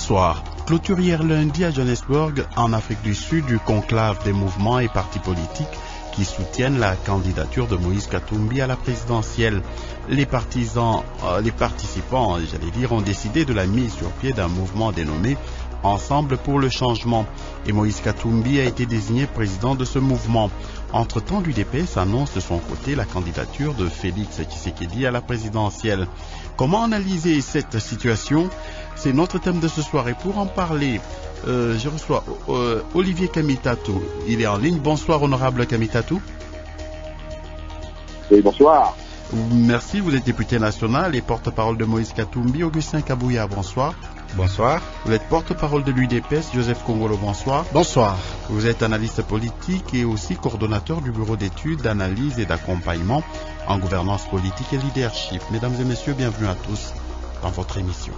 Bonsoir. Clôture hier lundi à Johannesburg, en Afrique du Sud, du conclave des mouvements et partis politiques qui soutiennent la candidature de Moïse Katumbi à la présidentielle. Les participants, ont décidé de la mise sur pied d'un mouvement dénommé Ensemble pour le changement. Et Moïse Katumbi a été désigné président de ce mouvement. Entre-temps, l'UDPS annonce de son côté la candidature de Félix Tshisekedi à la présidentielle. Comment analyser cette situation? C'est notre thème de ce soir et pour en parler, je reçois Olivier Kamitatou. Il est en ligne. Bonsoir, honorable Kamitatou. Oui, bonsoir. Merci, vous êtes député national et porte-parole de Moïse Katumbi. Augustin Kabouya, bonsoir. Bonsoir. Vous êtes porte-parole de l'UDPS. Joseph Kongolo, bonsoir. Bonsoir. Vous êtes analyste politique et aussi coordonnateur du bureau d'études, d'analyse et d'accompagnement en gouvernance politique et leadership. Mesdames et messieurs, bienvenue à tous dans votre émission.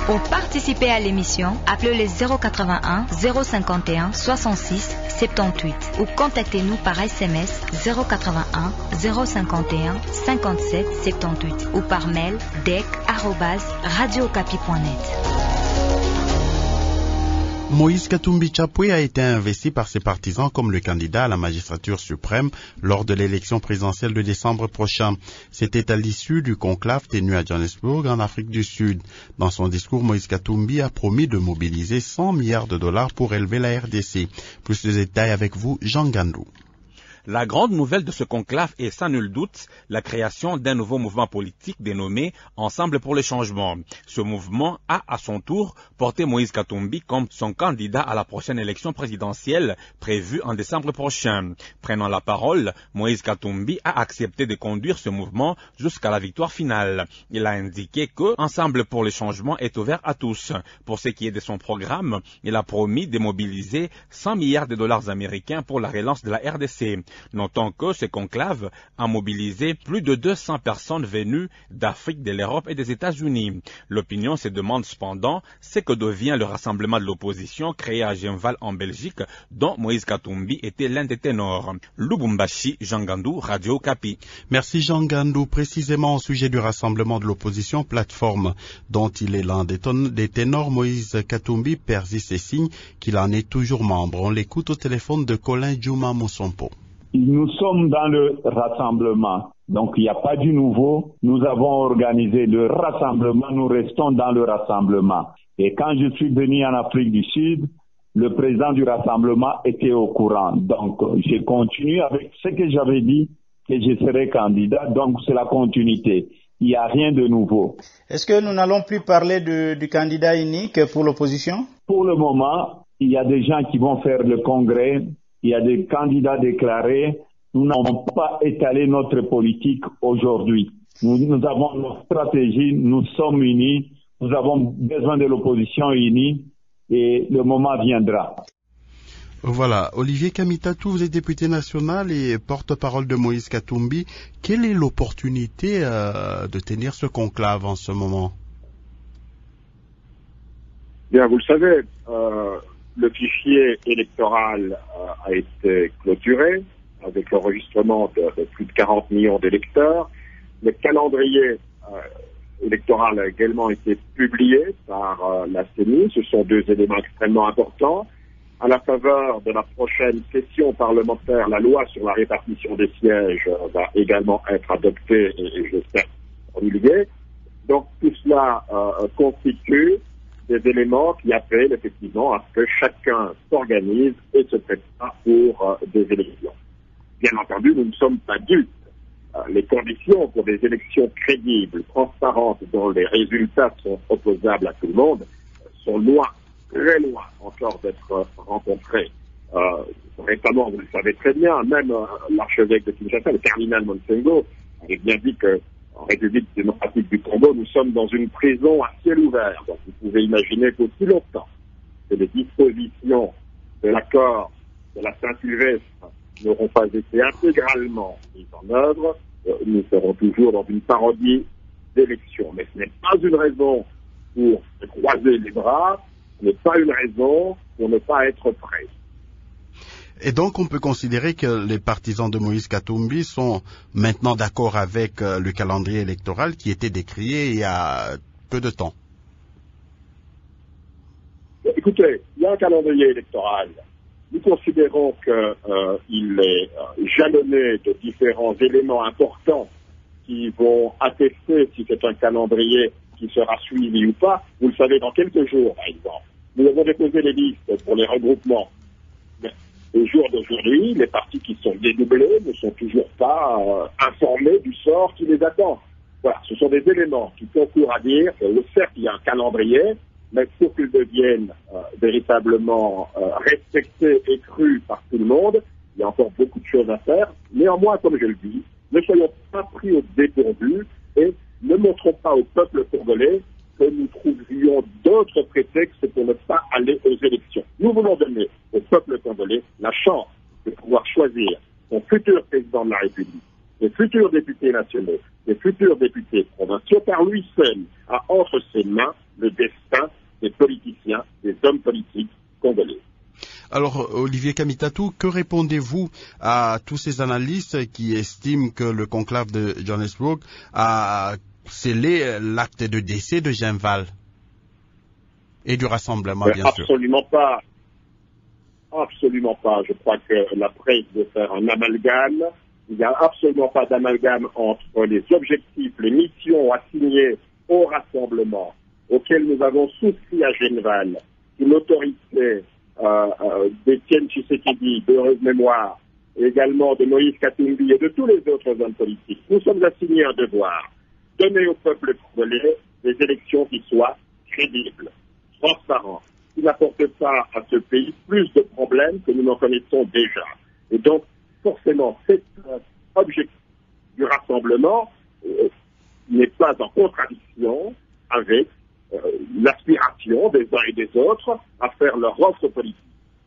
Pour participer à l'émission, appelez les 081 051 66 78 ou contactez-nous par SMS 081 051 57 78 ou par mail dec@radiocapi.net. Moïse Katumbi Chapwe a été investi par ses partisans comme le candidat à la magistrature suprême lors de l'élection présidentielle de décembre prochain. C'était à l'issue du conclave tenu à Johannesburg en Afrique du Sud. Dans son discours, Moïse Katumbi a promis de mobiliser 100 milliards de dollars pour élever la RDC. Plus de détails avec vous, Jean Gandou. La grande nouvelle de ce conclave est sans nul doute la création d'un nouveau mouvement politique dénommé Ensemble pour le changement. Ce mouvement a à son tour porté Moïse Katumbi comme son candidat à la prochaine élection présidentielle prévue en décembre prochain. Prenant la parole, Moïse Katumbi a accepté de conduire ce mouvement jusqu'à la victoire finale. Il a indiqué que Ensemble pour le changement est ouvert à tous. Pour ce qui est de son programme, il a promis de mobiliser 100 milliards de dollars américains pour la relance de la RDC. Notons que ce conclave a mobilisé plus de 200 personnes venues d'Afrique, de l'Europe et des États-Unis. L'opinion se demande cependant ce que devient le rassemblement de l'opposition créé à Genval en Belgique, dont Moïse Katumbi était l'un des ténors. Lubumbashi, Jean Gandou, Radio Kapi. Merci Jean Gandou. Précisément au sujet du rassemblement de l'opposition plateforme, dont il est l'un des ténors, Moïse Katumbi persiste et signe qu'il en est toujours membre. On l'écoute au téléphone de Colin Djouma Moussompo. Nous sommes dans le rassemblement, donc il n'y a pas du nouveau. Nous avons organisé le rassemblement, nous restons dans le rassemblement. Et quand je suis venu en Afrique du Sud, le président du rassemblement était au courant. Donc j'ai continué avec ce que j'avais dit, que je serais candidat, donc c'est la continuité. Il n'y a rien de nouveau. Est-ce que nous n'allons plus parler du candidat unique pour l'opposition? Pour le moment, il y a des gens qui vont faire le congrès. Il y a des candidats déclarés. Nous n'avons pas étalé notre politique aujourd'hui. Nous avons notre stratégie, nous sommes unis, nous avons besoin de l'opposition unie et le moment viendra. Voilà, Olivier Kamitatou, vous êtes député national et porte-parole de Moïse Katumbi. Quelle est l'opportunité de tenir ce conclave en ce moment? Bien, vous le savez, le fichier électoral a été clôturé avec l'enregistrement de plus de 40 millions d'électeurs. Le calendrier électoral a également été publié par la CENI. Ce sont deux éléments extrêmement importants. À la faveur de la prochaine session parlementaire, la loi sur la répartition des sièges va également être adoptée et j'espère promulguée. Donc tout cela constitue des éléments qui appellent effectivement à ce que chacun s'organise et se prépare pour des élections. Bien entendu, nous ne sommes pas dupes. Les conditions pour des élections crédibles, transparentes, dont les résultats sont opposables à tout le monde, sont loin, très loin encore d'être rencontrées. Récemment, vous le savez très bien, même l'archevêque de Kinshasa, le cardinal Monsengo, avait bien dit que en République démocratique du Congo, nous sommes dans une prison à ciel ouvert. Donc vous pouvez imaginer qu'aussi longtemps que les dispositions de l'accord de la Saint-Sylvestre n'auront pas été intégralement mises en œuvre, nous serons toujours dans une parodie d'élection. Mais ce n'est pas une raison pour se croiser les bras, ce n'est pas une raison pour ne pas être prêt. Et donc, on peut considérer que les partisans de Moïse Katumbi sont maintenant d'accord avec le calendrier électoral qui était décrié il y a peu de temps. Écoutez, il y a un calendrier électoral. Nous considérons qu'il est jalonné de différents éléments importants qui vont attester si c'est un calendrier qui sera suivi ou pas. Vous le savez, dans quelques jours, par exemple, nous avons déposé les listes pour les regroupements. Mais au jour d'aujourd'hui, les partis qui sont dédoublés ne sont toujours pas informés du sort qui les attend. Voilà, ce sont des éléments qui concourent à dire que certes, il y a un calendrier, mais pour qu'il devienne véritablement respecté et cru par tout le monde, il y a encore beaucoup de choses à faire. Néanmoins, comme je le dis, ne soyons pas pris au dépourvu et ne montrons pas au peuple congolais que nous trouvions d'autres prétextes pour ne pas aller aux élections. Nous voulons donner au peuple congolais la chance de pouvoir choisir son futur président de la République, les futurs députés nationaux, les futurs députés provinciaux, car lui seul a entre ses mains le destin des politiciens, des hommes politiques congolais. Alors, Olivier Kamitatou, que répondez-vous à tous ces analystes qui estiment que le conclave de Johannesburg a scellé l'acte de décès de Genval et du rassemblement, bien sûr? Absolument pas. Absolument pas. Je crois que la presse veut faire un amalgame. Il n'y a absolument pas d'amalgame entre les objectifs, les missions assignées au rassemblement, auxquelles nous avons souscrit à Genval, sous l'autorité d'Étienne Tshisekedi, d'Heureuse Mémoire, et également de Moïse Katumbi et de tous les autres hommes politiques. Nous sommes assignés un devoir, donner au peuple congolais des élections qui soient crédibles, transparentes, qui n'apportent pas à ce pays plus de problèmes que nous n'en connaissons déjà. Et donc, forcément, cet objectif du rassemblement n'est pas en contradiction avec l'aspiration des uns et des autres à faire leur offre politique.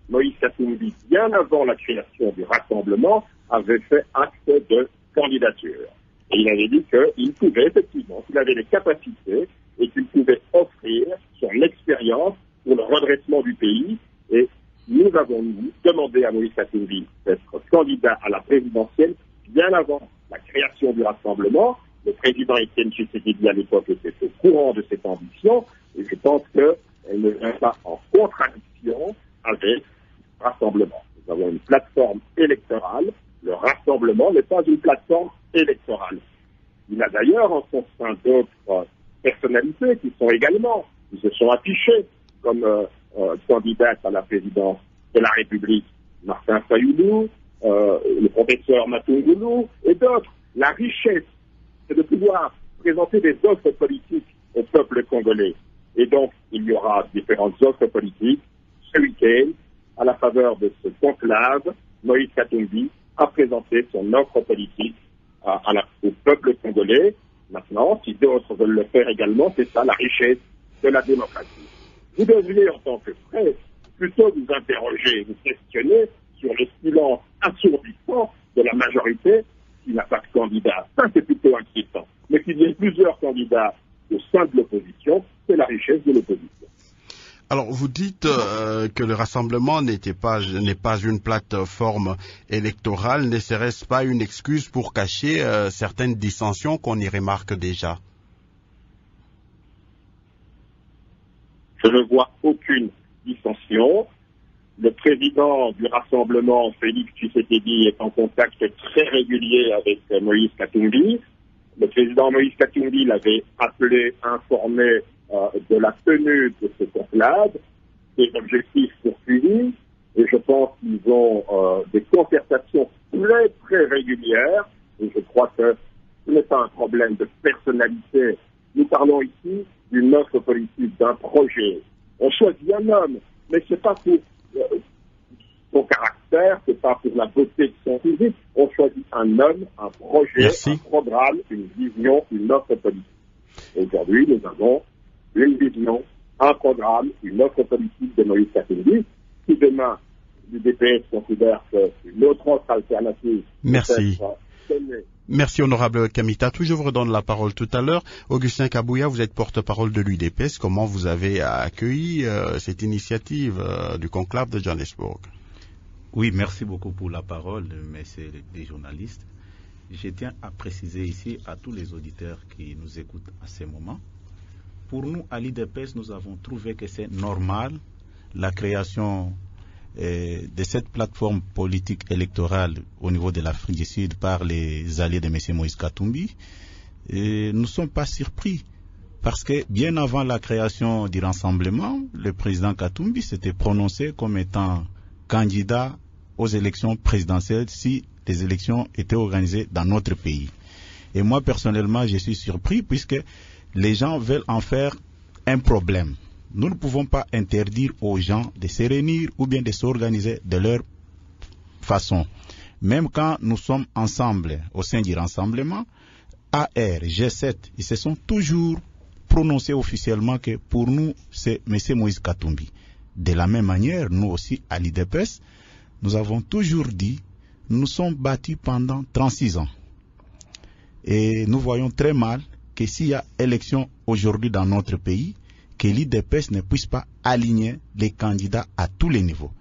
Moïse Katumbi, bien avant la création du rassemblement, avait fait acte de candidature. Et il avait dit qu'il pouvait effectivement, qu'il avait les capacités et qu'il pouvait offrir son expérience pour le redressement du pays. Et nous avons demandé à Moïse Katumbi d'être candidat à la présidentielle bien avant la création du rassemblement. Le président Étienne Tshisekedi à l'époque était au courant de cette ambition et je pense qu'elle ne vient pas en contradiction avec le rassemblement. Nous avons une plateforme électorale. Le rassemblement n'est pas une plateforme électorale. Il y a d'ailleurs en son sein d'autres personnalités qui se sont affichées comme candidates à la présidence de la République. Martin Fayulu, le professeur Matungulu et d'autres. La richesse, c'est de pouvoir présenter des offres politiques au peuple congolais. Et donc, il y aura différentes offres politiques. Ce week-end, à la faveur de ce conclave, Moïse Katumbi a présenté son offre politique au peuple congolais. Maintenant, si d'autres veulent le faire également, c'est ça la richesse de la démocratie. Vous devriez, en tant que presse, plutôt vous interroger, vous questionner sur le silence assourdissant de la majorité qui n'a pas de candidat. Ça, c'est plutôt inquiétant. Mais qu'il y ait plusieurs candidats au sein de l'opposition, c'est la richesse de l'opposition. Alors, vous dites que le rassemblement n'est pas une plateforme électorale. Ne serait-ce pas une excuse pour cacher certaines dissensions qu'on y remarque déjà? Je ne vois aucune dissension. Le président du rassemblement, Félix Tshisekedi, est en contact très régulier avec Moïse Katumbi. Le président Moïse Katumbi l'avait appelé, informé de la tenue de ce conclave, des objectifs poursuivis, et je pense qu'ils ont des concertations très, très régulières, et je crois que ce n'est pas un problème de personnalité. Nous parlons ici d'une offre politique, d'un projet. On choisit un homme, mais c'est pas pour son caractère, c'est pas pour la beauté de son physique. On choisit un homme, un projet, un programme, une vision, une offre politique. Aujourd'hui, nous avons une vision, un programme, une offre politique de Moïse Katumbi, qui demain, l'UDPS considère qu'une autre alternative. Merci. Merci, honorable Kamitatou. Je vous redonne la parole tout à l'heure. Augustin Kabouya, vous êtes porte-parole de l'UDPS. Comment vous avez accueilli cette initiative du conclave de Johannesburg? Oui, merci beaucoup pour la parole, messieurs les journalistes. Je tiens à préciser ici à tous les auditeurs qui nous écoutent à ce moment. Pour nous, à l'IDPS, nous avons trouvé que c'est normal la création de cette plateforme politique électorale au niveau de l'Afrique du Sud par les alliés de M. Moïse Katumbi. Et nous ne sommes pas surpris parce que bien avant la création du rassemblement, le président Katumbi s'était prononcé comme étant candidat aux élections présidentielles si les élections étaient organisées dans notre pays. Et moi, personnellement, je suis surpris puisque les gens veulent en faire un problème. Nous ne pouvons pas interdire aux gens de se réunir ou bien de s'organiser de leur façon. Même quand nous sommes ensemble au sein du rassemblement, AR, G7, ils se sont toujours prononcés officiellement que pour nous, c'est M. Moïse Katumbi. De la même manière, nous aussi, à l'IDPS, nous avons toujours dit, nous sommes battus pendant 36 ans. Et nous voyons très mal que s'il y a élection aujourd'hui dans notre pays, que l'IDPS ne puisse pas aligner les candidats à tous les niveaux.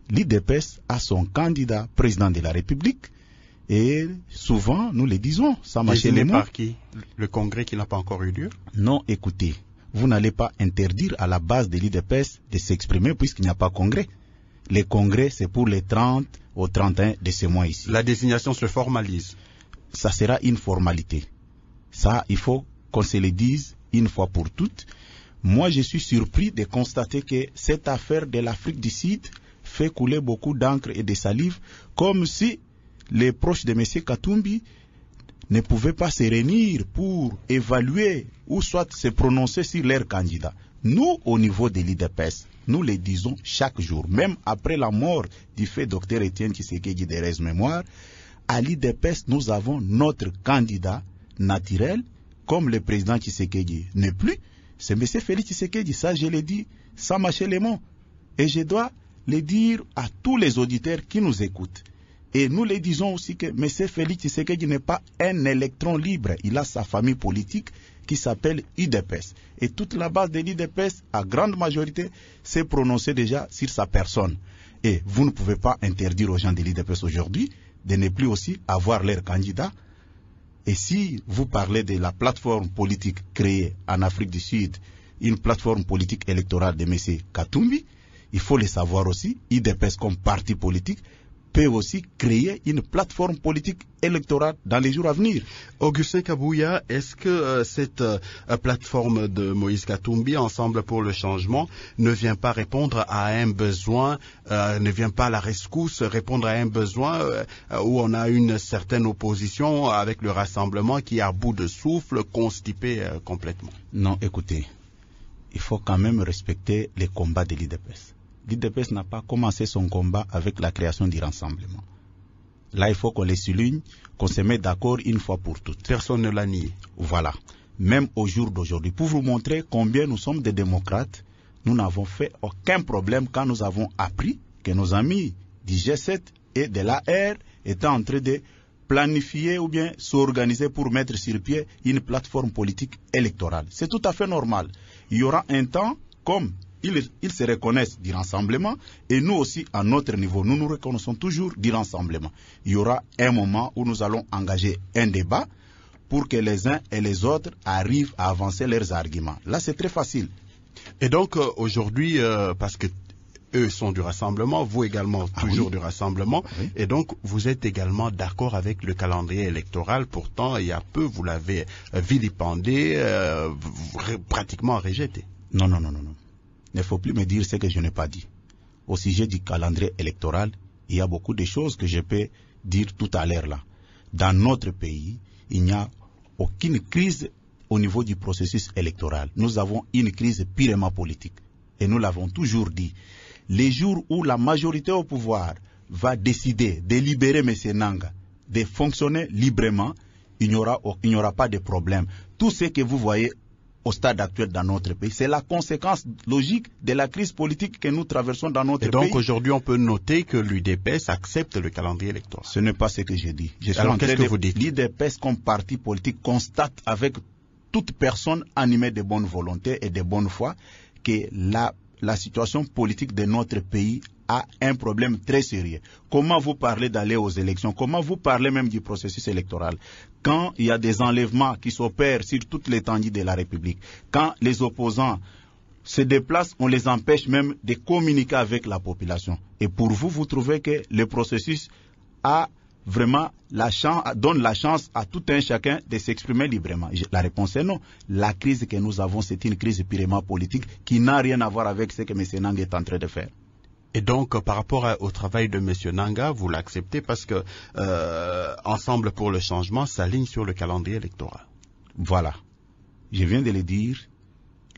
L'IDPS a son candidat président de la République et souvent, nous le disons, ça marche les mots. Par qui? Le congrès qui n'a pas encore eu lieu? Non, écoutez, vous n'allez pas interdire à la base de l'IDPS de s'exprimer puisqu'il n'y a pas congrès. Les congrès, c'est pour les 30 au 31 de ce mois ici. La désignation se formalise. Ça sera une formalité. Ça, il faut qu'on se le dise une fois pour toutes. Moi, je suis surpris de constater que cette affaire de l'Afrique du Sud fait couler beaucoup d'encre et de salive, comme si les proches de M. Katumbi ne pouvaient pas se réunir pour évaluer ou soit se prononcer sur leur candidat. Nous, au niveau de l'IDPS, nous le disons chaque jour, même après la mort du fait Dr Étienne Tshisekedi de Reste Mémoire, à l'IDPS, nous avons notre candidat naturel, comme le président Tshisekedi n'est plus, c'est M. Félix Tshisekedi, ça je l'ai dit, sans mâcher les mots. Et je dois le dire à tous les auditeurs qui nous écoutent. Et nous le disons aussi que M. Félix Tshisekedi n'est pas un électron libre. Il a sa famille politique qui s'appelle IDPS. Et toute la base de l'IDPS, à grande majorité, s'est prononcée déjà sur sa personne. Et vous ne pouvez pas interdire aux gens de l'IDPS aujourd'hui de ne plus aussi avoir leur candidat. Et si vous parlez de la plateforme politique créée en Afrique du Sud, une plateforme politique électorale de M. Katumbi, il faut le savoir aussi, IDPS comme parti politique peut aussi créer une plateforme politique électorale dans les jours à venir. Augustin Kabouya, est-ce que cette plateforme de Moïse Katumbi, Ensemble pour le changement, ne vient pas répondre à un besoin, ne vient pas à la rescousse, répondre à un besoin où on a une certaine opposition avec le rassemblement qui est à bout de souffle, constipé complètement? Non, écoutez, il faut quand même respecter les combats de l'IDPS. L'IDPS n'a pas commencé son combat avec la création du rassemblement. Là, il faut qu'on les souligne, qu'on se mette d'accord une fois pour toutes. Personne ne l'a nié. Voilà. Même au jour d'aujourd'hui, pour vous montrer combien nous sommes des démocrates, nous n'avons fait aucun problème quand nous avons appris que nos amis du G7 et de l'AR étaient en train de planifier ou bien s'organiser pour mettre sur pied une plateforme politique électorale. C'est tout à fait normal. Il y aura un temps comme ils se reconnaissent du rassemblement et nous aussi, à notre niveau, nous nous reconnaissons toujours du rassemblement. Il y aura un moment où nous allons engager un débat pour que les uns et les autres arrivent à avancer leurs arguments. Là, c'est très facile. Et donc, aujourd'hui, parce que eux sont du rassemblement, vous également toujours du rassemblement, oui. Et donc vous êtes également d'accord avec le calendrier électoral, pourtant il y a peu vous l'avez vilipendé, pratiquement rejeté. Non. Il ne faut plus me dire ce que je n'ai pas dit. Au sujet du calendrier électoral, il y a beaucoup de choses que je peux dire tout à l'heure là. Dans notre pays, il n'y a aucune crise au niveau du processus électoral. Nous avons une crise purement politique. Et nous l'avons toujours dit. Les jours où la majorité au pouvoir va décider de libérer M. Nanga, de fonctionner librement, il n'y aura pas de problème. Tout ce que vous voyez au stade actuel dans notre pays, c'est la conséquence logique de la crise politique que nous traversons dans notre pays. Et donc aujourd'hui, on peut noter que l'UDPS accepte le calendrier électoral. Ce n'est pas ce que j'ai dit. Alors qu'est-ce que vous dites? L'UDPS comme parti politique constate avec toute personne animée de bonne volonté et de bonne foi que la situation politique de notre pays a un problème très sérieux. Comment vous parlez d'aller aux élections? Comment vous parlez même du processus électoral? Quand il y a des enlèvements qui s'opèrent sur toute l'étendue de la République, quand les opposants se déplacent, on les empêche même de communiquer avec la population. Et pour vous, vous trouvez que le processus a vraiment donne la chance à tout un chacun de s'exprimer librement? La réponse est non. La crise que nous avons, c'est une crise purement politique qui n'a rien à voir avec ce que M. Nanga est en train de faire. Et donc, par rapport au travail de M. Nanga, vous l'acceptez parce que Ensemble pour le changement s'aligne sur le calendrier électoral. Voilà. Je viens de le dire,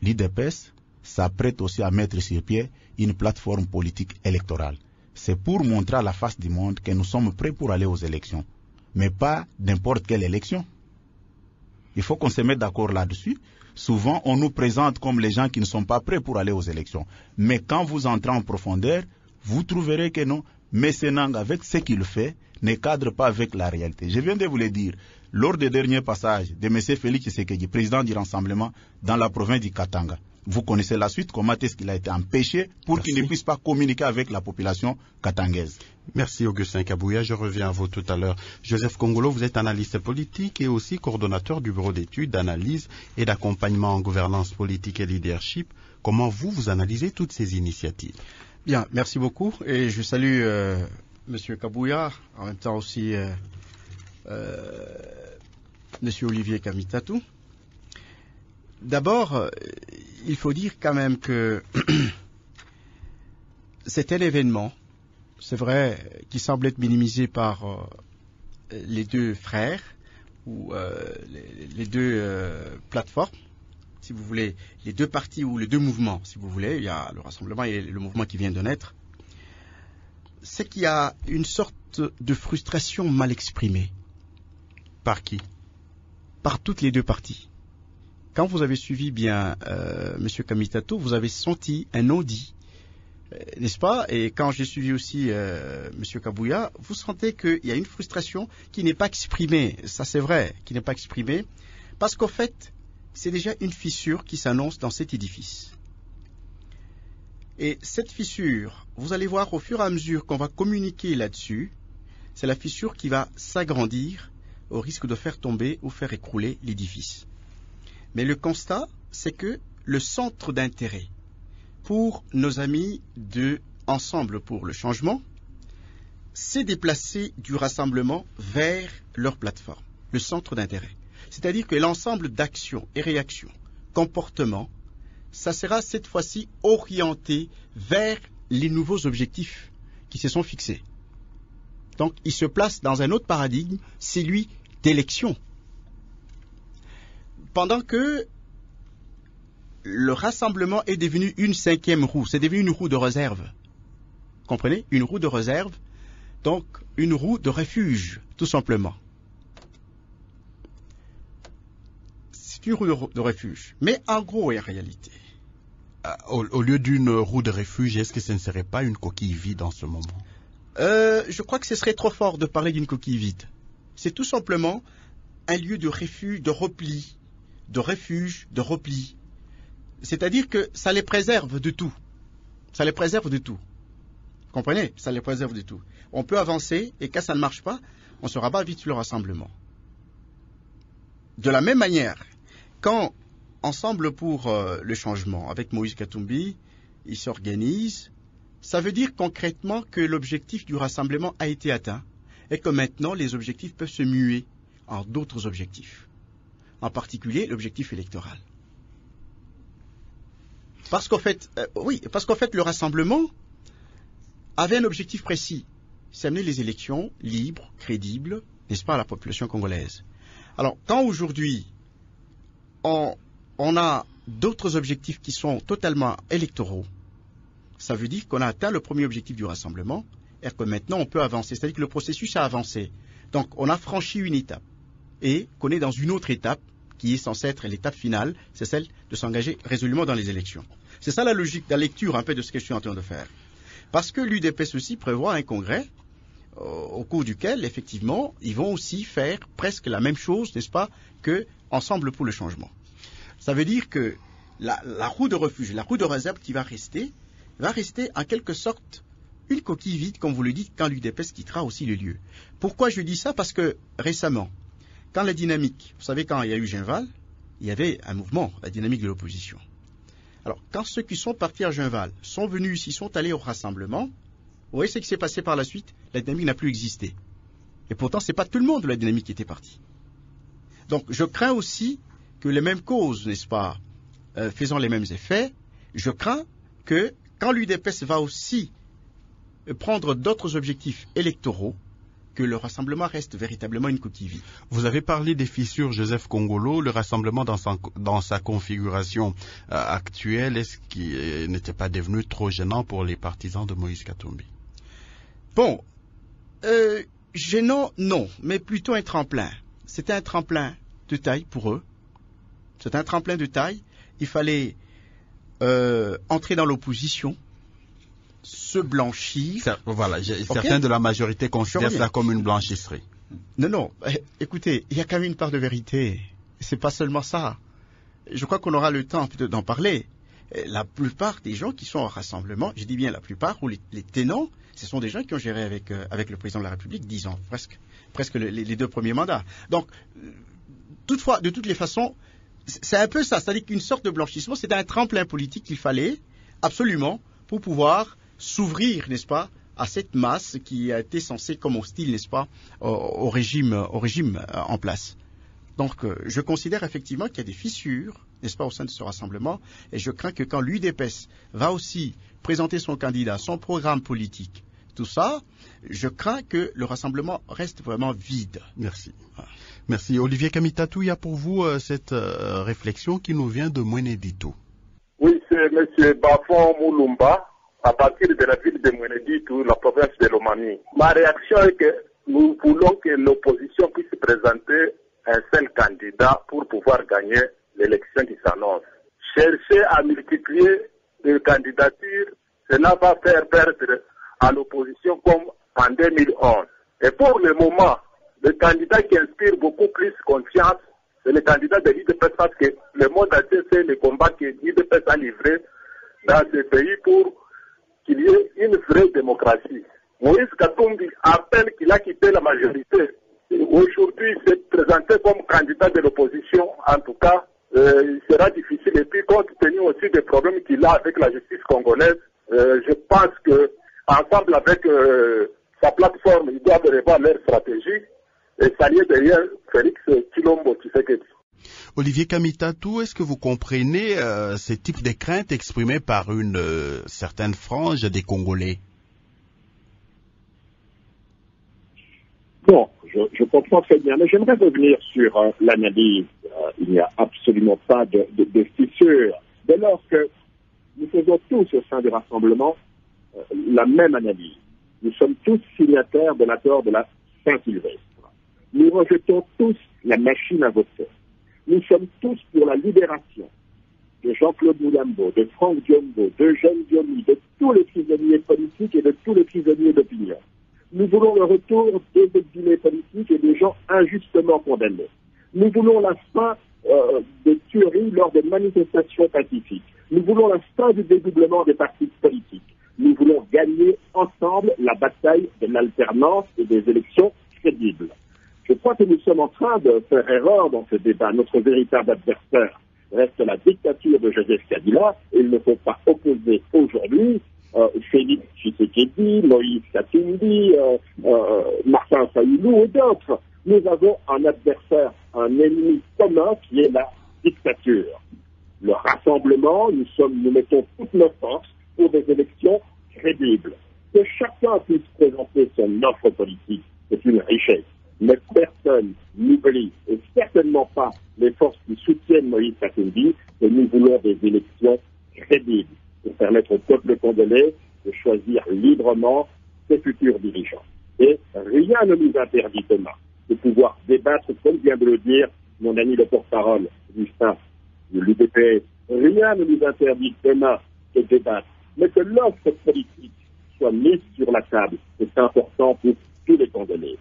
l'UDPS s'apprête aussi à mettre sur pied une plateforme politique électorale. C'est pour montrer à la face du monde que nous sommes prêts pour aller aux élections. Mais pas n'importe quelle élection. Il faut qu'on se mette d'accord là-dessus. Souvent, on nous présente comme les gens qui ne sont pas prêts pour aller aux élections. Mais quand vous entrez en profondeur, vous trouverez que non. M. Nanga, avec ce qu'il fait, ne cadre pas avec la réalité. Je viens de vous le dire. Lors des derniers passages de M. Félix Tshisekedi, président du Rassemblement dans la province du Katanga, vous connaissez la suite, comment est-ce qu'il a été empêché pour qu'il ne puisse pas communiquer avec la population katangaise. Merci Augustin Kabouya, je reviens à vous tout à l'heure. Joseph Kongolo, vous êtes analyste politique et aussi coordonnateur du bureau d'études, d'analyse et d'accompagnement en gouvernance politique et leadership. Comment vous analysez toutes ces initiatives? Bien, merci beaucoup et je salue Monsieur Kabouya, en même temps aussi Monsieur Olivier Kamitatou. D'abord, il faut dire quand même que c'est un événement, c'est vrai, qui semble être minimisé par les deux frères ou les deux plateformes, si vous voulez, les deux partis ou les deux mouvements, si vous voulez. Il y a le Rassemblement et le mouvement qui vient de naître. C'est qu'il y a une sorte de frustration mal exprimée. Par qui? Par toutes les deux parties. Quand vous avez suivi bien M. Kamitatou, vous avez senti un non-dit, n'est-ce pas? Et quand j'ai suivi aussi M. Kabouya, vous sentez qu'il y a une frustration qui n'est pas exprimée. Ça, c'est vrai, qui n'est pas exprimée. Parce qu'en fait, c'est déjà une fissure qui s'annonce dans cet édifice. Et cette fissure, vous allez voir au fur et à mesure qu'on va communiquer là-dessus, c'est la fissure qui va s'agrandir au risque de faire tomber ou faire écrouler l'édifice. Mais le constat, c'est que le centre d'intérêt pour nos amis de Ensemble pour le changement s'est déplacé du rassemblement vers leur plateforme, le centre d'intérêt. C'est-à-dire que l'ensemble d'actions et réactions, comportements, ça sera cette fois-ci orienté vers les nouveaux objectifs qui se sont fixés. Donc, il se place dans un autre paradigme, celui d'élection. Pendant que le rassemblement est devenu une cinquième roue, c'est devenu une roue de réserve. Vous comprenez? Une roue de réserve, donc une roue de refuge, tout simplement. C'est une roue de refuge. Mais en gros et en réalité. Au lieu d'une roue de refuge, est-ce que ce ne serait pas une coquille vide en ce moment? Je crois que ce serait trop fort de parler d'une coquille vide. C'est tout simplement un lieu de refuge, de repli, de refuge, de repli. C'est-à-dire que ça les préserve de tout. Ça les préserve de tout. Vous comprenez? Ça les préserve de tout. On peut avancer et quand ça ne marche pas, on se rabat vite sur le rassemblement. De la même manière, quand Ensemble pour le changement, avec Moïse Katumbi, ils s'organisent, ça veut dire concrètement que l'objectif du rassemblement a été atteint et que maintenant les objectifs peuvent se muer en d'autres objectifs. En particulier l'objectif électoral. Parce qu'en fait, le rassemblement avait un objectif précis, c'est amener les élections libres, crédibles, n'est-ce pas, à la population congolaise. Alors, quand aujourd'hui, on a d'autres objectifs qui sont totalement électoraux, ça veut dire qu'on a atteint le premier objectif du rassemblement et que maintenant on peut avancer. C'est-à-dire que le processus a avancé. Donc, on a franchi une étape et qu'on est dans une autre étape qui est censée être l'étape finale, c'est celle de s'engager résolument dans les élections. C'est ça la logique, la lecture un peu de ce que je suis en train de faire. Parce que l'UDPS aussi prévoit un congrès au cours duquel, effectivement, ils vont aussi faire presque la même chose, n'est-ce pas, que Ensemble pour le changement. Ça veut dire que la roue de refuge, la roue de réserve qui va rester en quelque sorte une coquille vide, comme vous le dites, quand l'UDPS quittera aussi le lieu. Pourquoi je dis ça? Parce que récemment, quand la dynamique, vous savez, quand il y a eu Genval, il y avait un mouvement, la dynamique de l'opposition. Alors, quand ceux qui sont partis à Genval sont venus ici, sont allés au rassemblement, vous voyez ce qui s'est passé par la suite? La dynamique n'a plus existé. Et pourtant, ce n'est pas tout le monde de la dynamique qui était parti. Donc, je crains aussi que les mêmes causes, n'est-ce pas, faisant les mêmes effets, je crains que quand l'UDPS va aussi prendre d'autres objectifs électoraux, que le rassemblement reste véritablement une coquille vide. Vous avez parlé des fissures, Joseph Kongolo. Le rassemblement dans sa configuration actuelle, est-ce qu'il n'était pas devenu trop gênant pour les partisans de Moïse Katumbi? Bon, gênant, non, mais plutôt un tremplin. C'était un tremplin de taille pour eux. C'était un tremplin de taille. Il fallait entrer dans l'opposition, se blanchir. Voilà, certains de la majorité considèrent ça comme une blanchisserie. Non, écoutez, il y a quand même une part de vérité. C'est pas seulement ça. Je crois qu'on aura le temps d'en parler. La plupart des gens qui sont au rassemblement, je dis bien la plupart, ou les tenants, ce sont des gens qui ont géré avec le président de la République 10 ans, presque les 2 premiers mandats. Donc, toutefois, de toutes les façons, c'est un peu ça, c'est-à-dire qu'une sorte de blanchissement, c'était un tremplin politique qu'il fallait absolument pour pouvoir s'ouvrir, n'est-ce pas, à cette masse qui a été censée comme hostile, n'est-ce pas, au régime en place. Donc, je considère effectivement qu'il y a des fissures, n'est-ce pas, au sein de ce rassemblement, et je crains que quand l'UDPS va aussi présenter son candidat, son programme politique, tout ça, je crains que le rassemblement reste vraiment vide. Merci. Voilà. Merci. Olivier Kamitatou, il y a pour vous cette réflexion qui nous vient de Mweneditu. Oui, c'est M. Bafon Moulumba, à partir de la ville de Mweneditu, la province de l'Omani. Ma réaction est que nous voulons que l'opposition puisse présenter un seul candidat pour pouvoir gagner l'élection qui s'annonce. Chercher à multiplier les candidatures, cela va faire perdre à l'opposition comme en 2011. Et pour le moment, le candidat qui inspire beaucoup plus confiance, c'est le candidat de l'UDPS parce que le monde entier sait le combat que l'UDPS a livré dans ce pays pour qu'il y ait une vraie démocratie. Moïse Katumbi, à peine qu'il a quitté la majorité, aujourd'hui il s'est présenté comme candidat de l'opposition. En tout cas, il sera difficile. Et puis, compte tenu aussi des problèmes qu'il a avec la justice congolaise, je pense que ensemble avec sa plateforme, ils doivent revoir leur stratégie et s'allier derrière Félix Tshilombo Tshisekedi. Olivier Kamitatou, est-ce que vous comprenez ces types de craintes exprimées par une certaine frange des Congolais? Bon, je comprends très bien, mais j'aimerais revenir sur l'analyse. Il n'y a absolument pas de fissure. Dès lors que nous faisons tous au sein du rassemblement la même analyse. Nous sommes tous signataires de l'accord de la Saint-Sylvestre. Nous rejetons tous la machine à voter. Nous sommes tous pour la libération de Jean-Claude Moulambo, de Franck Diombo, de Jeanne Diomi, de tous les prisonniers politiques et de tous les prisonniers d'opinion. Nous voulons le retour des exilés politiques et des gens injustement condamnés. Nous voulons la fin des tueries lors des manifestations pacifiques. Nous voulons la fin du dédoublement des partis politiques. Nous voulons gagner ensemble la bataille de l'alternance et des élections crédibles. Je crois que nous sommes en train de faire erreur dans ce débat. Notre véritable adversaire reste la dictature de Joseph Kabila et il ne faut pas opposer aujourd'hui Félix Tshisekedi, Moïse Katumbi, Martin Fayulu et d'autres. Nous avons un adversaire, un ennemi commun qui est la dictature. Le rassemblement, nous mettons toutes nos forces pour des élections crédibles. Que chacun puisse présenter son offre politique, c'est une richesse. Mais personne n'oublie, et certainement pas les forces qui soutiennent Moïse Katumbi, que nous voulons des élections crédibles pour permettre au peuple congolais de choisir librement ses futurs dirigeants. Et rien ne nous interdit demain de pouvoir débattre, comme vient de le dire mon ami le porte-parole, Justin, de l'UDPS. Rien ne nous interdit demain de débattre, mais que l'offre politique soit mise sur la table. C'est important pour tous les Congolais.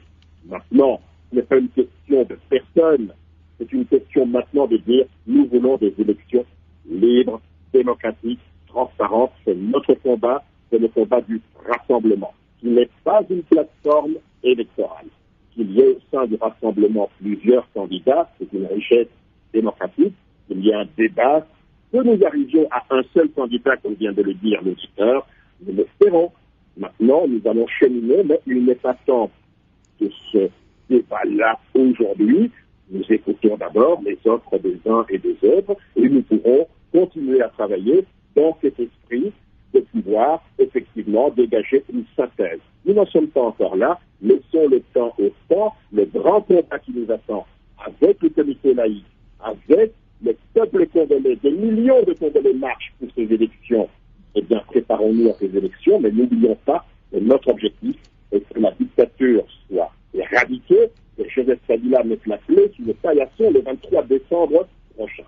Maintenant, ce n'est pas une question de personne, c'est une question maintenant de dire nous voulons des élections libres, démocratiques, transparentes. C'est notre combat, c'est le combat du rassemblement, qui n'est pas une plateforme électorale. Qu'il y ait au sein du rassemblement plusieurs candidats, c'est une richesse démocratique, qu'il y ait un débat, que nous arrivions à un seul candidat, comme vient de le dire l'auditeur, nous l'espérons. Maintenant, nous allons cheminer, mais il n'est pas temps de ce débat-là aujourd'hui. Nous écoutons d'abord les offres des uns et des autres, et nous pourrons continuer à travailler dans cet esprit de pouvoir effectivement dégager une synthèse. Nous n'en sommes pas encore là, laissons le temps au temps, le grand combat qui nous attend avec le comité laïque, avec le peuple congolais, des millions de Congolais marchent pour ces élections. Eh bien, préparons-nous à ces élections, mais n'oublions pas que notre objectif est que la dictature soit éradiquée, que Joseph Kabila mette la clé sous le paillasson le 23 décembre prochain.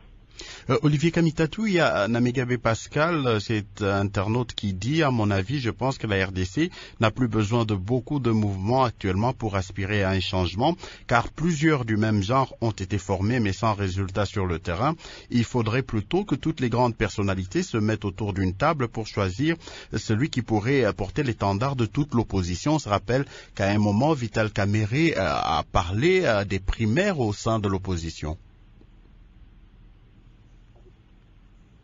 Olivier Kamitatou, il y a Namegabe Pascal, c'est internaute qui dit, à mon avis, je pense que la RDC n'a plus besoin de beaucoup de mouvements actuellement pour aspirer à un changement, car plusieurs du même genre ont été formés mais sans résultat sur le terrain. Il faudrait plutôt que toutes les grandes personnalités se mettent autour d'une table pour choisir celui qui pourrait porter l'étendard de toute l'opposition. On se rappelle qu'à un moment, Vital Kamerhe a parlé des primaires au sein de l'opposition.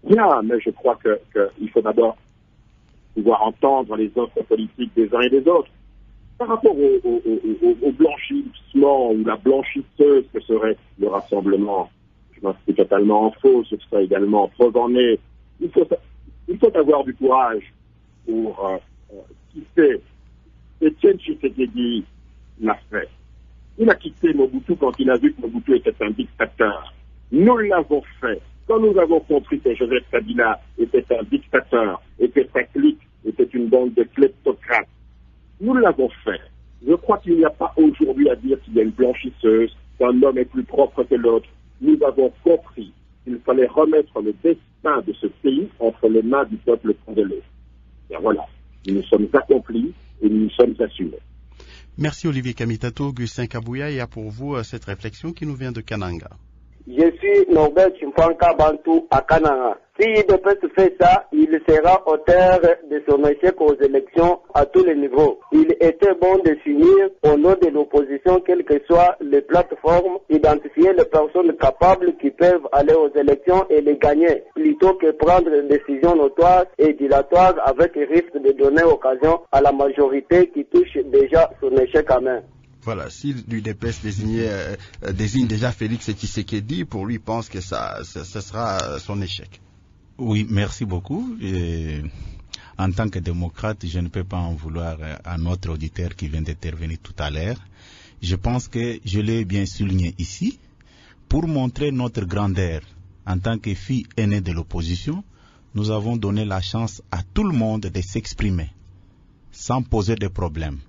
Bien, mais je crois qu'il faut d'abord pouvoir entendre les offres politiques des uns et des autres. Par rapport au blanchissement ou la blanchisseuse que serait le rassemblement, je m'inscris totalement en faux, ce serait également preuve en est. Il faut avoir du courage pour quitter. Etienne Tshisekedi l'a fait. Il a quitté Mobutu quand il a vu que Mobutu était un dictateur. Nous l'avons fait. Quand nous avons compris que Joseph Kabila était un dictateur et que sa clique était une bande de kleptocrates, nous l'avons fait. Je crois qu'il n'y a pas aujourd'hui à dire qu'il y a une blanchisseuse, qu'un homme est plus propre que l'autre. Nous avons compris qu'il fallait remettre le destin de ce pays entre les mains du peuple congolais. Et voilà, nous nous sommes accomplis et nous nous sommes assurés. Merci Olivier Kamitatou. Augustin Kabouya, il y a pour vous cette réflexion qui nous vient de Kananga. Je suis Norbert Chimpanka Bantou à Kananga. Si UDPS fait ça, il sera auteur de son échec aux élections à tous les niveaux. Il était bon de s'unir au nom de l'opposition, quelles que soient les plateformes, identifier les personnes capables qui peuvent aller aux élections et les gagner, plutôt que prendre des décisions notoires et dilatoires avec le risque de donner occasion à la majorité qui touche déjà son échec à main. Voilà, si l'UDPS désigne déjà Félix Tshisekedi, pour lui, il pense que ça sera son échec. Oui, merci beaucoup. En tant que démocrate, je ne peux pas en vouloir à notre auditeur qui vient d'intervenir tout à l'heure. Je pense que je l'ai bien souligné ici, pour montrer notre grandeur. En tant que fille aînée de l'opposition, nous avons donné la chance à tout le monde de s'exprimer, sans poser de problème.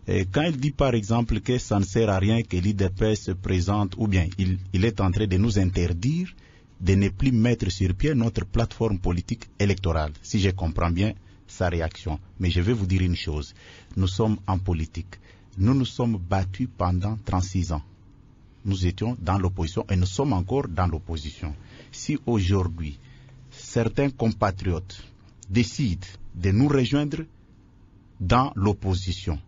Et quand il dit par exemple que ça ne sert à rien que l'IDPS se présente, ou bien il est en train de nous interdire de ne plus mettre sur pied notre plateforme politique électorale, si je comprends bien sa réaction. Mais je vais vous dire une chose, nous sommes en politique. Nous nous sommes battus pendant 36 ans. Nous étions dans l'opposition et nous sommes encore dans l'opposition. Si aujourd'hui, certains compatriotes décident de nous rejoindre dans l'opposition,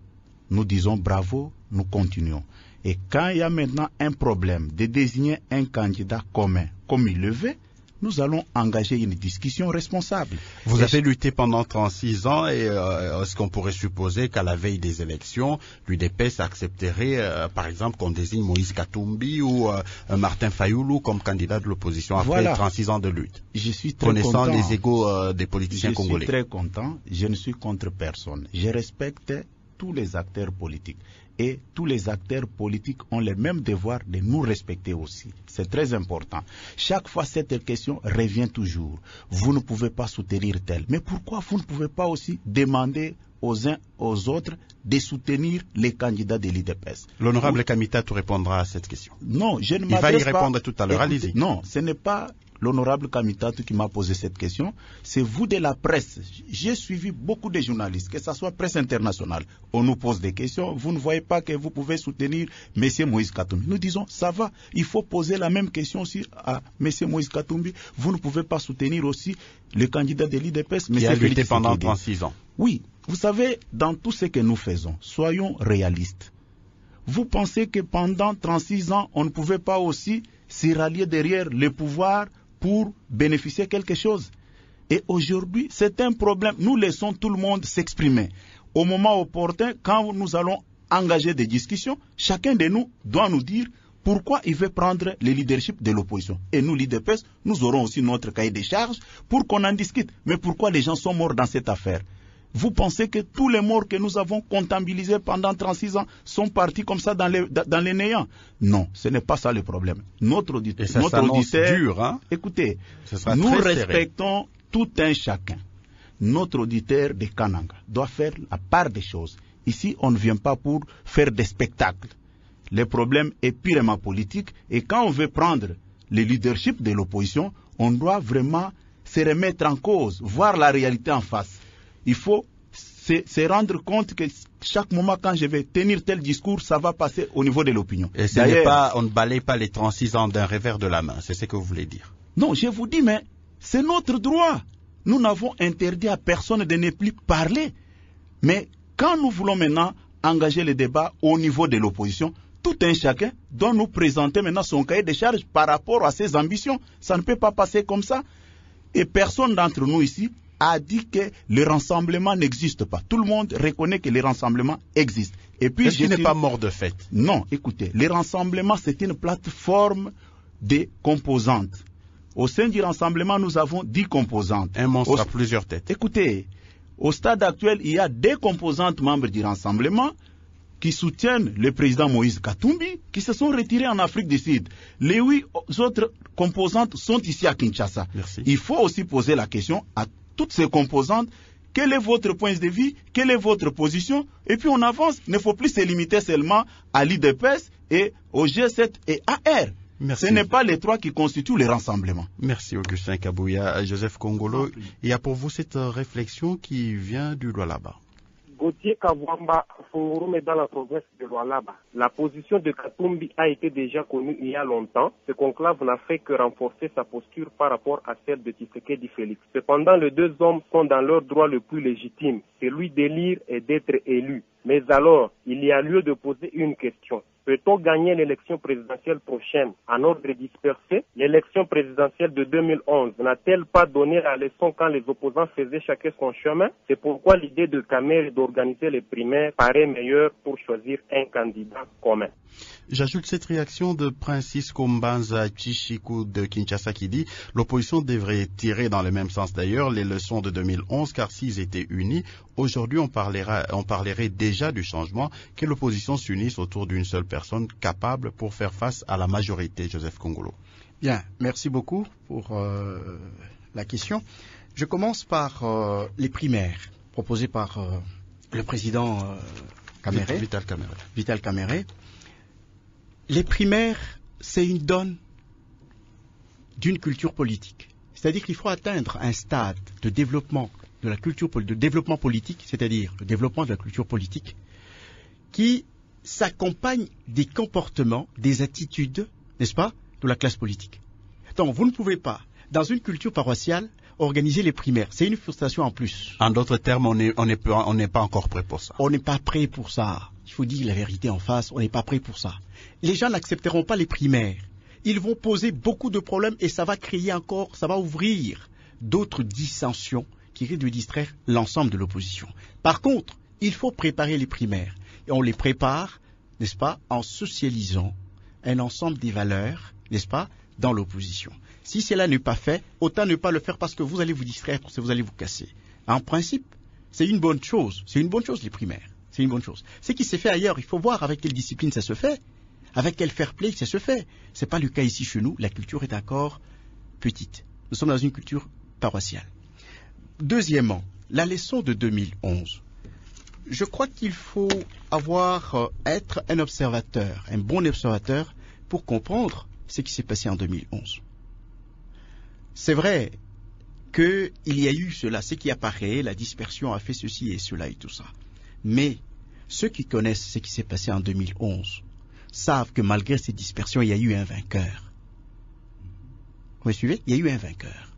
nous disons bravo, nous continuons. Et quand il y a maintenant un problème de désigner un candidat commun, comme il le veut, nous allons engager une discussion responsable. Vous avez lutté pendant 36 ans et est-ce qu'on pourrait supposer qu'à la veille des élections, l'UDPS accepterait, par exemple, qu'on désigne Moïse Katumbi ou Martin Fayoulou comme candidat de l'opposition après 36 ans de lutte? Je suis très connaissant content. les égos des politiciens congolais. Je suis très content. Je ne suis contre personne. Je respecte tous les acteurs politiques. Et tous les acteurs politiques ont le même devoir de nous respecter aussi. C'est très important. Chaque fois, cette question revient toujours. Vous ne pouvez pas soutenir tel. Mais pourquoi vous ne pouvez pas aussi demander aux uns aux autres de soutenir les candidats de l'IDPS? L'honorable Kamitatou répondra à cette question. Non, je ne m'adresse pas. Il va y répondre tout à l'heure. Allez-y. Non, ce n'est pas l'honorable Kamitatu qui m'a posé cette question. C'est vous de la presse. J'ai suivi beaucoup de journalistes, que ce soit presse internationale. On nous pose des questions. Vous ne voyez pas que vous pouvez soutenir M. Moïse Katumbi. Nous disons, ça va. Il faut poser la même question aussi à M. Moïse Katumbi. Vous ne pouvez pas soutenir aussi le candidat de l'IDPS, M. Qui a lutté Félix pendant Tshisekedi. 36 ans. Oui. Vous savez, dans tout ce que nous faisons, soyons réalistes. Vous pensez que pendant 36 ans, on ne pouvait pas aussi se rallier derrière le pouvoir pour bénéficier de quelque chose? Et aujourd'hui, c'est un problème. Nous laissons tout le monde s'exprimer. Au moment opportun, quand nous allons engager des discussions, chacun de nous doit nous dire pourquoi il veut prendre le leadership de l'opposition. Et nous, l'IDPS, nous aurons aussi notre cahier des charges pour qu'on en discute. Mais pourquoi les gens sont morts dans cette affaire? Vous pensez que tous les morts que nous avons comptabilisés pendant 36 ans sont partis comme ça dans les néants? Non, ce n'est pas ça le problème. Notre auditeur, dur, hein? Écoutez, nous respectons tout un chacun. Notre auditeur de Kananga doit faire la part des choses. Ici, on ne vient pas pour faire des spectacles. Le problème est purement politique et quand on veut prendre le leadership de l'opposition, on doit vraiment se remettre en cause, voir la réalité en face. Il faut se rendre compte que chaque moment quand je vais tenir tel discours, ça va passer au niveau de l'opinion. Et on ne balaye pas les 36 ans d'un revers de la main, c'est ce que vous voulez dire? Non, je vous dis, mais c'est notre droit. Nous n'avons interdit à personne de ne plus parler. Mais quand nous voulons maintenant engager le débat au niveau de l'opposition, tout un chacun doit nous présenter maintenant son cahier de charges par rapport à ses ambitions. Ça ne peut pas passer comme ça. Et personne d'entre nous ici a dit que le rassemblement n'existe pas. Tout le monde reconnaît que le rassemblement existe. Et puis, est-ce qu'il n'est pas mort de fait? Non, écoutez, le rassemblement, c'est une plateforme de composantes. Au sein du rassemblement, nous avons 10 composantes. Un monstre à plusieurs têtes. Écoutez, au stade actuel, il y a 2 composantes membres du rassemblement qui soutiennent le président Moïse Katumbi, qui se sont retirés en Afrique du Sud. Les 8 autres composantes sont ici à Kinshasa. Merci. Il faut aussi poser la question à toutes ces composantes, quel est votre point de vue, quelle est votre position, et puis on avance. Il ne faut plus se limiter seulement à l'IDPS et au G7 et AR. Merci. Ce n'est pas les 3 qui constituent le rassemblement. Merci Augustin Kabouya. Joseph Kongolo, il y a pour vous cette réflexion qui vient du Lualaba. Gauthier Kavwamba, Forum est dans la province de Lualaba. La position de Katumbi a été déjà connue il y a longtemps. Ce conclave n'a fait que renforcer sa posture par rapport à celle de Tshisekedi Félix. Cependant, les 2 hommes sont dans leur droit le plus légitime, celui d'élire et d'être élu. Mais alors, il y a lieu de poser une question. Peut-on gagner l'élection présidentielle prochaine en ordre dispersé? L'élection présidentielle de 2011 n'a-t-elle pas donné la leçon quand les opposants faisaient chacun son chemin? C'est pourquoi l'idée de Kamer d'organiser les primaires paraît meilleure pour choisir un candidat commun. J'ajoute cette réaction de Francisco Mbanza Chichiku de Kinshasa qui dit « L'opposition devrait tirer dans le même sens d'ailleurs les leçons de 2011 car s'ils étaient unis, aujourd'hui on parlerait déjà du changement, que l'opposition s'unisse autour d'une seule personne capable pour faire face à la majorité. » Joseph Kongolo. Bien, merci beaucoup pour la question. Je commence par les primaires proposées par le président Vital Kamerhe. Les primaires, c'est une donne d'une culture politique. C'est-à-dire qu'il faut atteindre un stade de développement de la culture, de développement politique, c'est-à-dire le développement de la culture politique, qui s'accompagne des comportements, des attitudes, n'est-ce pas, de la classe politique. Donc, vous ne pouvez pas, dans une culture paroissiale, organiser les primaires. C'est une frustration en plus. En d'autres termes, on n'est pas encore prêt pour ça. On n'est pas prêt pour ça. Il faut dire la vérité en face, on n'est pas prêt pour ça. Les gens n'accepteront pas les primaires. Ils vont poser beaucoup de problèmes et ça va créer encore, ça va ouvrir d'autres dissensions qui risquent de distraire l'ensemble de l'opposition. Par contre, il faut préparer les primaires. Et on les prépare, n'est-ce pas, en socialisant un ensemble des valeurs, n'est-ce pas, dans l'opposition. Si cela n'est pas fait, autant ne pas le faire parce que vous allez vous distraire, parce que vous allez vous casser. En principe, c'est une bonne chose. C'est une bonne chose, les primaires. C'est une bonne chose. Ce qui s'est fait ailleurs, il faut voir avec quelle discipline ça se fait, avec quel fair play ça se fait. Ce n'est pas le cas ici chez nous. La culture est encore petite. Nous sommes dans une culture paroissiale. Deuxièmement, la leçon de 2011. Je crois qu'il faut être un observateur, un bon observateur, pour comprendre ce qui s'est passé en 2011. c'est vrai qu'il y a eu cela, ce qui apparaît, la dispersion a fait ceci et cela et tout ça. Mais ceux qui connaissent ce qui s'est passé en 2011 savent que malgré cette dispersion, il y a eu un vainqueur. Vous me suivez? Il y a eu un vainqueur.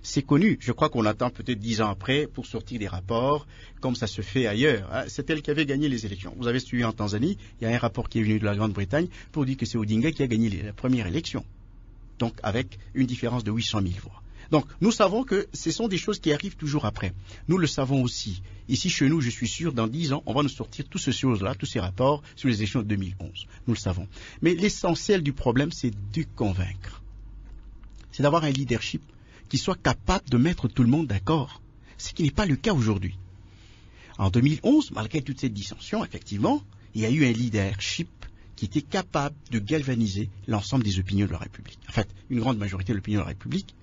C'est connu. Je crois qu'on attend peut-être 10 ans après pour sortir des rapports, comme ça se fait ailleurs. C'est elle qui avait gagné les élections. Vous avez suivi en Tanzanie, il y a un rapport qui est venu de la Grande-Bretagne pour dire que c'est Odinga qui a gagné la première élection. Donc avec une différence de 800 000 voix. Donc nous savons que ce sont des choses qui arrivent toujours après. Nous le savons aussi. Ici chez nous, je suis sûr, dans 10 ans, on va nous sortir toutes ces choses-là, tous ces rapports sur les élections de 2011. Nous le savons. Mais l'essentiel du problème, c'est de convaincre. C'est d'avoir un leadership qui soit capable de mettre tout le monde d'accord, ce qui n'est pas le cas aujourd'hui. En 2011, malgré toute cette dissension, effectivement, il y a eu un leadership qui était capable de galvaniser l'ensemble des opinions de la République. En fait, une grande majorité de l'opinion de la République,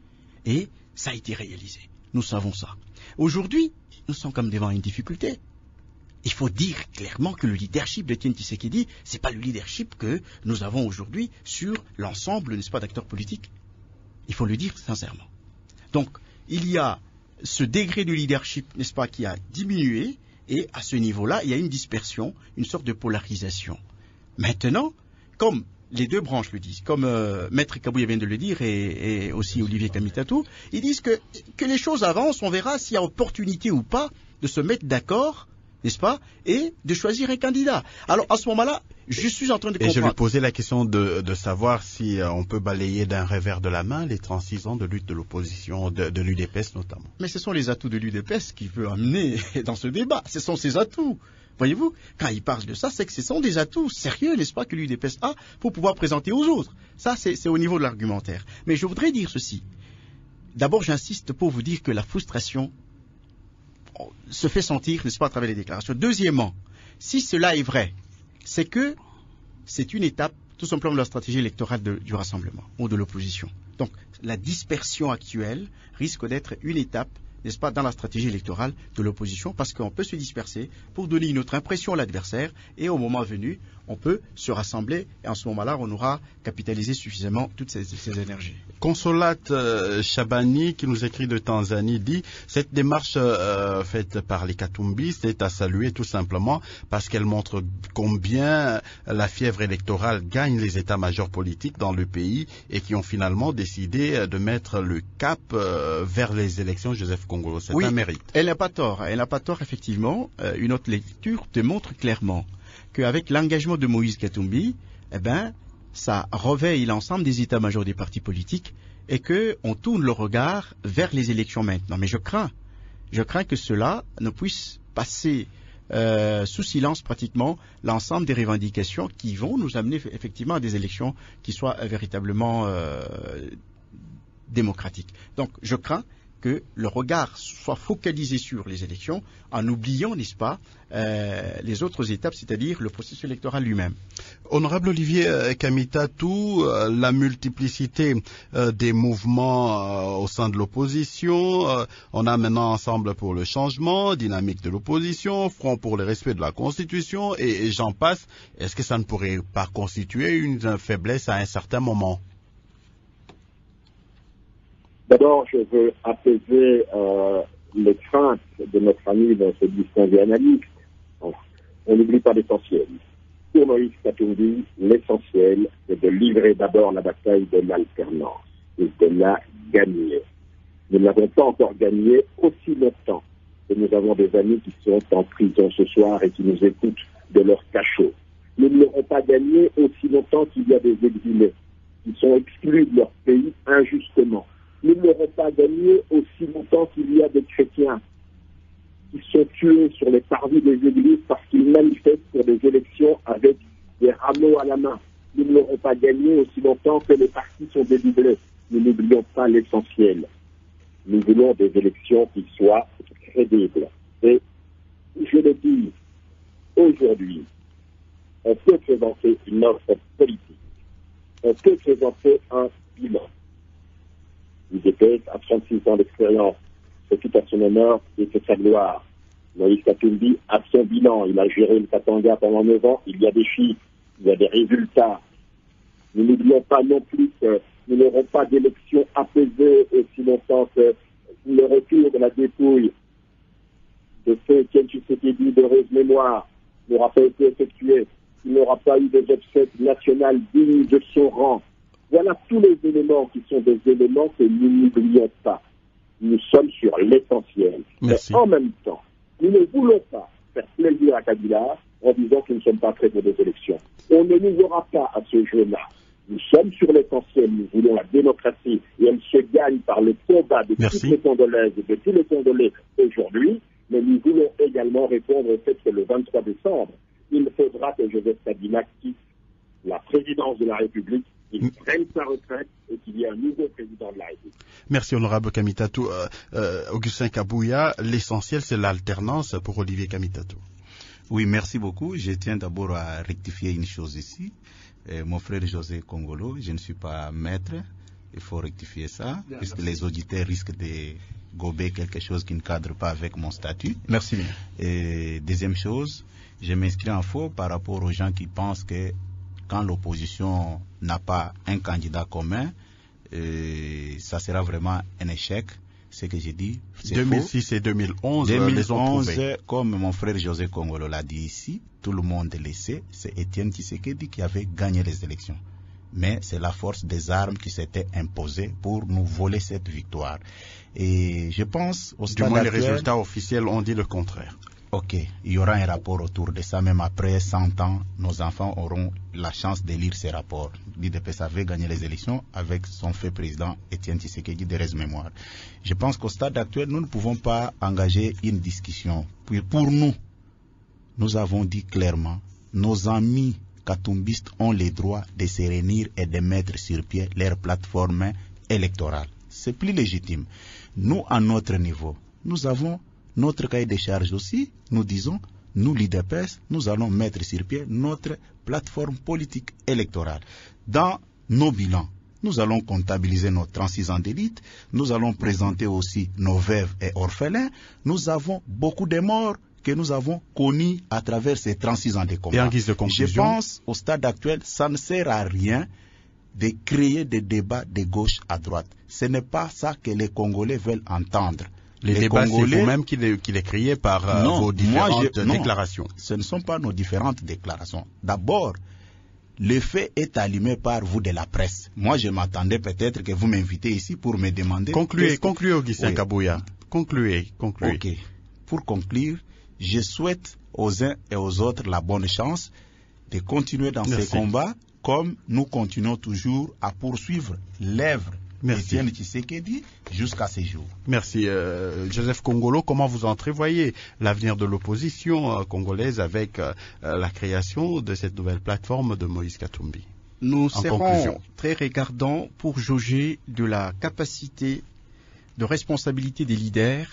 et ça a été réalisé. Nous savons ça. Aujourd'hui, nous sommes comme devant une difficulté. Il faut dire clairement que le leadership de Etienne Tshisekedi, ce n'est pas le leadership que nous avons aujourd'hui sur l'ensemble, n'est-ce pas, d'acteurs politiques. Il faut le dire sincèrement. Donc, il y a ce degré de leadership, n'est-ce pas, qui a diminué, et à ce niveau-là, il y a une dispersion, une sorte de polarisation. Maintenant, comme les deux branches le disent, comme Maître Kabouya vient de le dire, et aussi Olivier Kamitatou, ils disent que les choses avancent, on verra s'il y a opportunité ou pas de se mettre d'accord, n'est-ce pas, et de choisir un candidat. Alors, à ce moment-là, je suis en train de comprendre. Et je lui posais la question de savoir si on peut balayer d'un revers de la main les 36 ans de lutte de l'opposition, de l'UDPS notamment. Mais ce sont les atouts de l'UDPS qui veut amener dans ce débat. Ce sont ses atouts. Voyez-vous, quand il parle de ça, c'est que ce sont des atouts sérieux, n'est-ce pas, que l'UDPS a pour pouvoir présenter aux autres. Ça, c'est au niveau de l'argumentaire. Mais je voudrais dire ceci. D'abord, j'insiste pour vous dire que la frustration se fait sentir, n'est-ce pas, à travers les déclarations. Deuxièmement, si cela est vrai, c'est que c'est une étape tout simplement de la stratégie électorale du rassemblement ou de l'opposition. Donc la dispersion actuelle risque d'être une étape, n'est-ce pas, dans la stratégie électorale de l'opposition, parce qu'on peut se disperser pour donner une autre impression à l'adversaire, et au moment venu, on peut se rassembler, et en ce moment-là, on aura capitalisé suffisamment toutes ces énergies. Consolate Shabani, qui nous écrit de Tanzanie, dit « Cette démarche faite par les Katumbi, c'est à saluer tout simplement parce qu'elle montre combien la fièvre électorale gagne les états-majors politiques dans le pays et qui ont finalement décidé de mettre le cap vers les élections Joseph Kongolo. C'est un mérite. » Elle n'a pas tort. Elle n'a pas tort, effectivement. Une autre lecture démontre clairement qu'avec l'engagement de Moïse Katumbi, ça réveille l'ensemble des états-majors des partis politiques et qu'on tourne le regard vers les élections maintenant. Mais je crains que cela ne puisse passer sous silence pratiquement l'ensemble des revendications qui vont nous amener effectivement à des élections qui soient véritablement démocratiques. Donc je crains que le regard soit focalisé sur les élections en oubliant, n'est-ce pas, les autres étapes, c'est-à-dire le processus électoral lui-même. Honorable Olivier Kamitatou, la multiplicité des mouvements au sein de l'opposition, on a maintenant Ensemble pour le changement, Dynamique de l'opposition, Front pour le respect de la Constitution, et j'en passe. Est-ce que ça ne pourrait pas constituer une faiblesse à un certain moment? D'abord, je veux apaiser les craintes de notre ami dans ce distingué analyste. On n'oublie pas l'essentiel. Pour Moïse Katumbi, l'essentiel, c'est de livrer d'abord la bataille de l'alternance et de la gagner. Nous ne l'avons pas encore gagnée aussi longtemps que nous avons des amis qui sont en prison ce soir et qui nous écoutent de leur cachot. Nous ne l'aurons pas gagnée aussi longtemps qu'il y a des exilés qui sont exclus de leur pays injustement. Nous ne l'aurons pas gagné aussi longtemps qu'il y a des chrétiens qui sont tués sur les parvis des églises parce qu'ils manifestent pour des élections avec des rameaux à la main. Nous ne l'aurons pas gagné aussi longtemps que les partis sont dédoublés. Nous n'oublions pas l'essentiel. Nous voulons des élections qui soient crédibles. Et je le dis, aujourd'hui, on peut présenter une offre politique. On peut présenter un bilan. L'UDPS a 36 ans d'expérience, c'est tout à son honneur et c'est sa gloire. Moïse Katumbi a son bilan, il a géré le Katanga pendant 9 ans, il y a des chiffres, il y a des résultats. Nous n'oublions pas non plus que nous n'aurons pas d'élection apaisée aussi longtemps que le retour de la dépouille de ceux Étienne Tshisekedi d'heureuse mémoire n'aura pas été effectué, il n'aura pas eu des obsèques nationales dignes de son rang. Voilà tous les éléments qui sont des éléments que nous n'oublions pas. Nous sommes sur l'essentiel. Mais en même temps, nous ne voulons pas faire plaisir à Kabila en disant que nous ne sommes pas prêts pour des élections. On ne nous aura pas à ce jeu-là. Nous sommes sur l'essentiel, nous voulons la démocratie et elle se gagne par le combat de toutes les Congolaises et de tous les Congolais aujourd'hui, mais nous voulons également répondre au fait que le 23 décembre, il faudra que Joseph Kabila quitte la présidence de la République, qu'il prenne sa retraite et qu'il y ait un nouveau président de la République. Merci honorable Kamitatou. Augustin Kabouya, l'essentiel c'est l'alternance pour Olivier Kamitatou. Oui, merci beaucoup. Je tiens d'abord à rectifier une chose ici. Mon frère José Kongolo, je ne suis pas maître, il faut rectifier ça, puisque les auditeurs risquent de gober quelque chose qui ne cadre pas avec mon statut. Merci bien. Et deuxième chose, je m'inscris en faux par rapport aux gens qui pensent que quand l'opposition n'a pas un candidat commun, ça sera vraiment un échec. Ce que j'ai dit, c'est 2006 faux. Et 2011, 2011, comme mon frère José Kongolo l'a dit ici, tout le monde le sait, c'est Étienne Tshisekedi qui avait gagné les élections. Mais c'est la force des armes qui s'était imposée pour nous voler cette victoire. Et je pense au stade actuel, les résultats officiels ont dit le contraire. Ok, il y aura un rapport autour de ça, même après 100 ans, nos enfants auront la chance de lire ces rapports. L'IDPS avait gagné les élections avec son fait président Étienne Tshisekedi d'heureuse mémoire. Je pense qu'au stade actuel, nous ne pouvons pas engager une discussion. Pour nous, nous avons dit clairement, nos amis katumbistes ont le droit de se réunir et de mettre sur pied leur plateforme électorale. C'est plus légitime. Nous, à notre niveau, nous avons notre cahier de charges aussi, nous disons, nous l'IDPS, nous allons mettre sur pied notre plateforme politique électorale. Dans nos bilans, nous allons comptabiliser nos 36 ans d'élite, nous allons présenter aussi nos veuves et orphelins, nous avons beaucoup de morts que nous avons connus à travers ces 36 ans de combat. Et en guise de conclusion, je pense, au stade actuel, ça ne sert à rien de créer des débats de gauche à droite. Ce n'est pas ça que les Congolais veulent entendre. Les débats, c'est vous-même qui les créez par vos différentes déclarations. Ce ne sont pas nos différentes déclarations. D'abord, le fait est allumé par vous de la presse. Moi, je m'attendais peut-être que vous m'invitez ici pour me demander... Concluez, Augustin Kabouya. Concluez. Ok. Pour conclure, je souhaite aux uns et aux autres la bonne chance de continuer dans ces combats, comme nous continuons toujours à poursuivre l'œuvre Étienne Tshisekedi jusqu'à ces jours. Merci. Joseph Kongolo, comment vous entrevoyez l'avenir de l'opposition congolaise avec la création de cette nouvelle plateforme de Moïse Katumbi? Nous serons très regardants pour jauger de la capacité de responsabilité des leaders,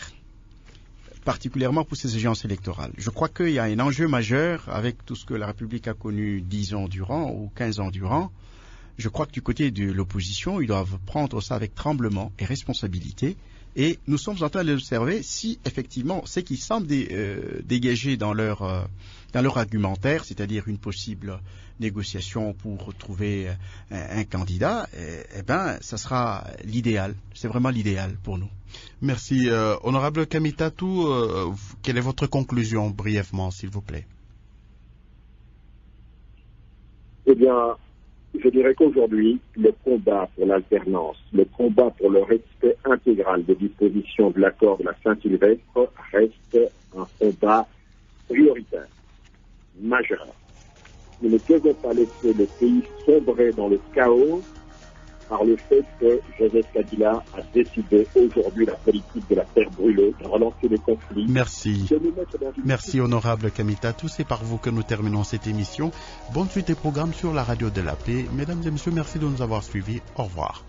particulièrement pour ces échéances électorales. Je crois qu'il y a un enjeu majeur avec tout ce que la République a connu 10 ans durant ou 15 ans durant. Je crois que du côté de l'opposition, ils doivent prendre ça avec tremblement et responsabilité. Et nous sommes en train de l'observer si effectivement ce qui semble dégager dans leur argumentaire, c'est-à-dire une possible négociation pour trouver un candidat, ça sera l'idéal. C'est vraiment l'idéal pour nous. Merci. Honorable Kamitatou, quelle est votre conclusion brièvement, s'il vous plaît? Eh bien, je dirais qu'aujourd'hui, le combat pour l'alternance, le combat pour le respect intégral des dispositions de l'accord de la Saint-Sylvestre reste un combat prioritaire, majeur. Nous ne devons pas laisser le pays sombrer dans le chaos par le fait que Joseph Kabila a décidé aujourd'hui la politique de la terre brûlée, de relancer les conflits. Merci. Merci honorable Kamitatou. C'est par vous que nous terminons cette émission. Bonne suite des programmes sur la radio de la paix. Mesdames et messieurs, merci de nous avoir suivis. Au revoir.